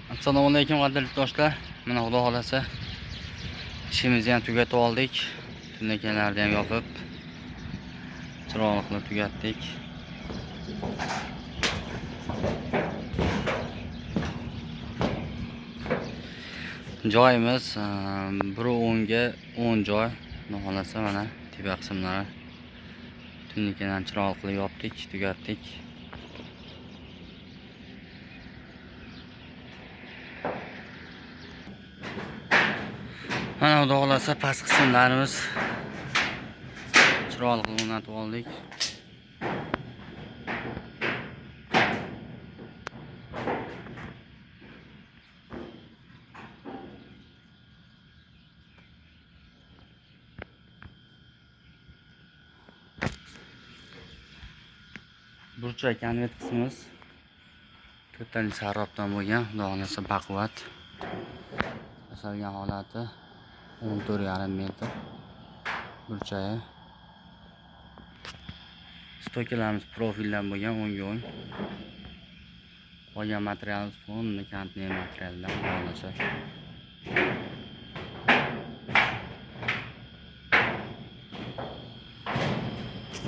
Assalomu alaykum qadrli do'stlar. Mana Xudo xolasa ishimizni ham tugatib oldik. Tunnikenlarni ham yopib, chiroqni tugatdik. Joyimiz 1.10 ga 10 joy. Xudo xolasa mana tepa qismlari tunnikenlarni chiroqli yopdik, tugatdik. Mana Xudo xolasa past qismlarimiz chiroqli o'rnatib oldik. Burchak konvert qismimiz to'rtali sarobdan bo'lgan. Xudo xolasa baquvvat. Asalgan holati 14,5 metr. Burchagi. Stokalarimiz profildan bo'lgan 10 ga 10. Qolgan materialimiz fonni konteyner materialdan. Xudo xolasa